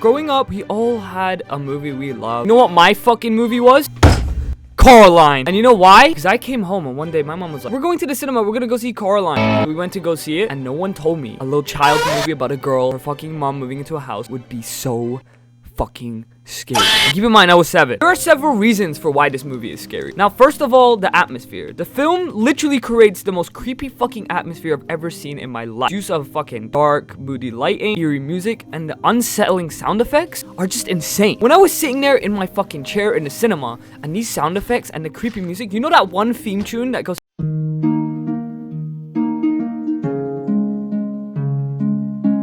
growing up, we all had a movie we loved. You know what my fucking movie was? Coraline. And you know why? Because I came home and one day my mom was like, we're going to the cinema, we're gonna go see Coraline. And we went to go see it and no one told me a little child movie about a girl, her fucking mom moving into a house would be so fucking scary. And keep in mind, I was 7. There are several reasons for why this movie is scary. Now, first of all, the atmosphere. The film literally creates the most creepy fucking atmosphere I've ever seen in my life. Use of fucking dark, moody lighting, eerie music, and the unsettling sound effects are just insane. When I was sitting there in my fucking chair in the cinema, and these sound effects and the creepy music, you know that one theme tune that goes...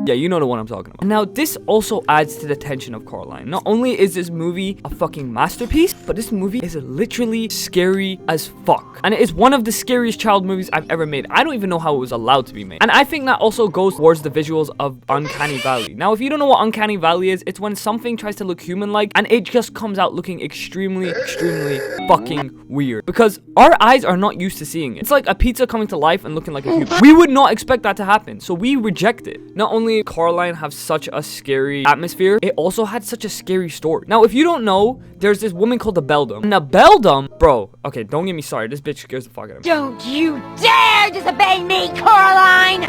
Yeah, you know the one I'm talking about. Now, this also adds to the tension of Coraline. Not only is this movie a fucking masterpiece, but this movie is literally scary as fuck. And it is one of the scariest child movies I've ever made. I don't even know how it was allowed to be made. And I think that also goes towards the visuals of Uncanny Valley. Now, if you don't know what Uncanny Valley is, it's when something tries to look human-like and it just comes out looking extremely fucking weird. Because our eyes are not used to seeing it. It's like a pizza coming to life and looking like a human. We would not expect that to happen, so we reject it. Not only Coraline have such a scary atmosphere, it also had such a scary story. Now, if you don't know, there's this woman called the Beldam. And the Beldam, bro, okay, don't get me started. This bitch scares the fuck out of me. Don't you dare disobey me, Coraline!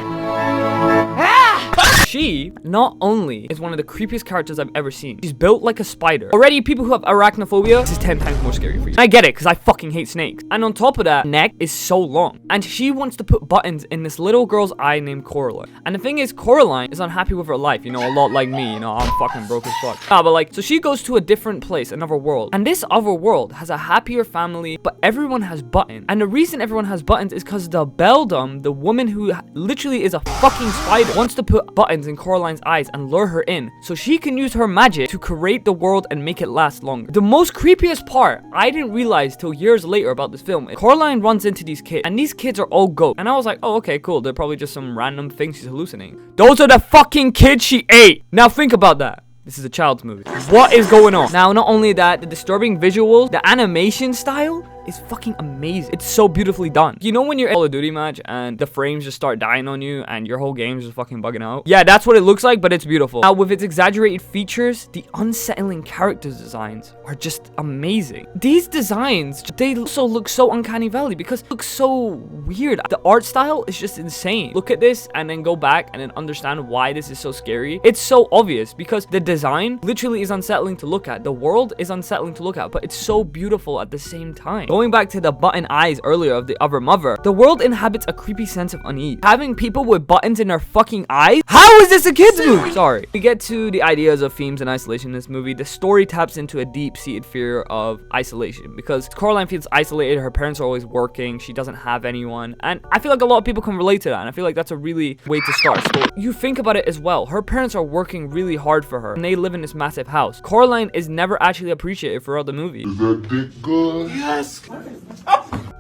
She not only is one of the creepiest characters I've ever seen, she's built like a spider. Already, people who have arachnophobia, this is 10 times more scary for you. I get it, because I fucking hate snakes. And on top of that, neck is so long. And she wants to put buttons in this little girl's eye named Coraline. And the thing is, Coraline is unhappy with her life, you know, a lot like me, you know, I'm fucking broke as fuck. But like, so she goes to a different place, another world. And this other world has a happier family, but everyone has buttons. And the reason everyone has buttons is because the Beldam, the woman who literally is a fucking spider, wants to put buttons in Coraline's eyes and lure her in so she can use her magic to create the world and make it last longer. The most creepiest part I didn't realize till years later about this film is Coraline runs into these kids and these kids are all ghosts. And I was like, oh, okay, cool. They're probably just some random things she's hallucinating. Those are the fucking kids she ate. Now think about that. This is a child's movie. What is going on? Now, not only that, the disturbing visuals, the animation style is fucking amazing. It's so beautifully done. You know when you're in a Call of Duty match and the frames just start dying on you and your whole game's just fucking bugging out? Yeah, that's what it looks like, but it's beautiful. Now, with its exaggerated features, the unsettling character designs are just amazing. These designs, they also look so Uncanny Valley because it looks so weird. The art style is just insane. Look at this and then go back and then understand why this is so scary. It's so obvious because the design literally is unsettling to look at. The world is unsettling to look at, but it's so beautiful at the same time. Going back to the button eyes earlier of the other mother, the world inhabits a creepy sense of unease. Having people with buttons in their fucking eyes? How is this a kid's movie? Sorry. We get to the ideas of themes and isolation in this movie. The story taps into a deep-seated fear of isolation because Coraline feels isolated. Her parents are always working. She doesn't have anyone. And I feel like a lot of people can relate to that. And I feel like that's a really way to start. So you think about it as well. Her parents are working really hard for her and they live in this massive house. Coraline is never actually appreciated throughout the movie. Is that dick good? Yes.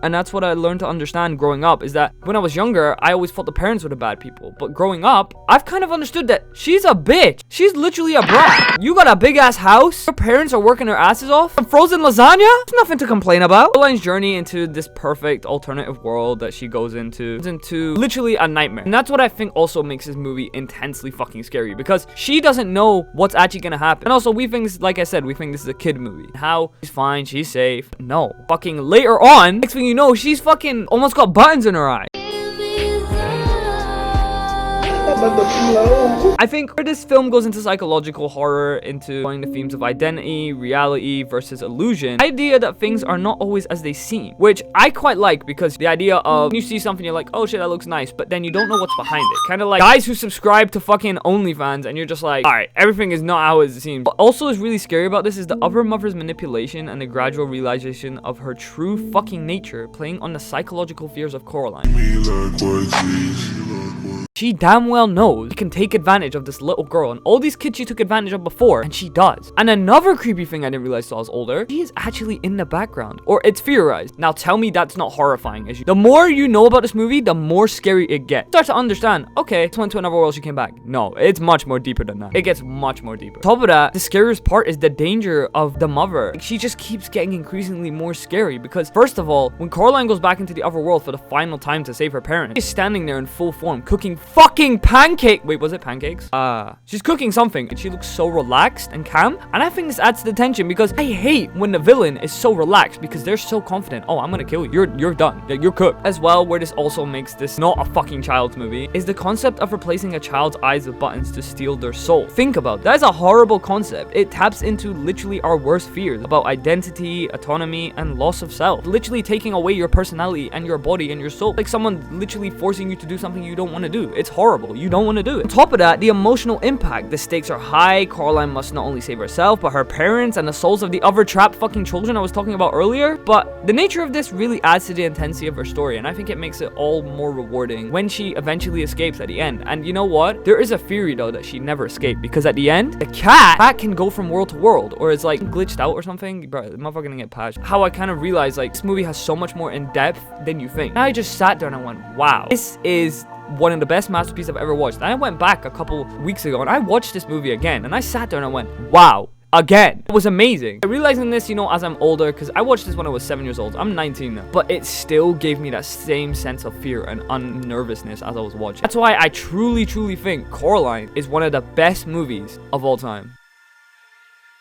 And that's what I learned to understand growing up, is that when I was younger, I always thought the parents were the bad people. But growing up, I've kind of understood that she's a bitch. She's literally a brat. You got a big ass house, your parents are working their asses off, and frozen lasagna? There's nothing to complain about. Caroline's journey into this perfect alternative world that she goes into is into literally a nightmare. And that's what I think also makes this movie intensely fucking scary, because she doesn't know what's actually gonna happen. And also, we think, like I said, we think this is a kid movie. How she's fine, she's safe. No. Fucking later on, next thing you know, she's fucking almost got buttons in her eye. I think where this film goes into psychological horror, into showing the themes of identity, reality versus illusion, the idea that things are not always as they seem, which I quite like, because the idea of you see something, you're like, oh shit, that looks nice, but then you don't know what's behind it. Kind of like guys who subscribe to fucking OnlyFans and you're just like, alright, everything is not how it seems. What also is really scary about this is the other mother's manipulation and the gradual realization of her true fucking nature, playing on the psychological fears of Coraline. She damn well knows she can take advantage of this little girl and all these kids she took advantage of before, and she does. And another creepy thing I didn't realize till I was older, she is actually in the background, or it's theorized. Now tell me that's not horrifying. The more you know about this movie, the more scary it gets. You start to understand, okay, she went to another world, she came back. No, it's much more deeper than that. It gets much more deeper. On top of that, the scariest part is the danger of the mother. Like, she just keeps getting increasingly more scary because, first of all, when Coraline goes back into the other world for the final time to save her parents, she's standing there in full form, cooking fucking pancake. Wait, was it pancakes? She's cooking something and she looks so relaxed and calm. And I think this adds to the tension because I hate when the villain is so relaxed because they're so confident. Oh, I'm gonna kill you. You're done. You're cooked. As well, where this also makes this not a fucking child's movie is the concept of replacing a child's eyes with buttons to steal their soul. Think about it. That is a horrible concept. It taps into literally our worst fears about identity, autonomy, and loss of self. Literally taking away your personality and your body and your soul. Like someone literally forcing you to do something you don't want to do. It's horrible. You don't want to do it. On top of that, the emotional impact. The stakes are high. Coraline must not only save herself, but her parents and the souls of the other trapped fucking children I was talking about earlier. But the nature of this really adds to the intensity of her story, and I think it makes it all more rewarding when she eventually escapes at the end. And you know what? There is a theory though that she never escaped, because at the end, the cat can go from world to world, or it's like glitched out or something. Bro, the motherfucker gonna get patched. How I kind of realized like this movie has so much more in depth than you think. And I just sat there and I went, wow, this is one of the best masterpieces I've ever watched. And I went back a couple weeks ago and I watched this movie again, and I sat there and I went, wow. Again, it was amazing. Realizing this, you know, as I'm older, because I watched this when I was 7 years old. I'm 19 now, but it still gave me that same sense of fear and unnervousness as I was watching. That's why I truly think Coraline is one of the best movies of all time.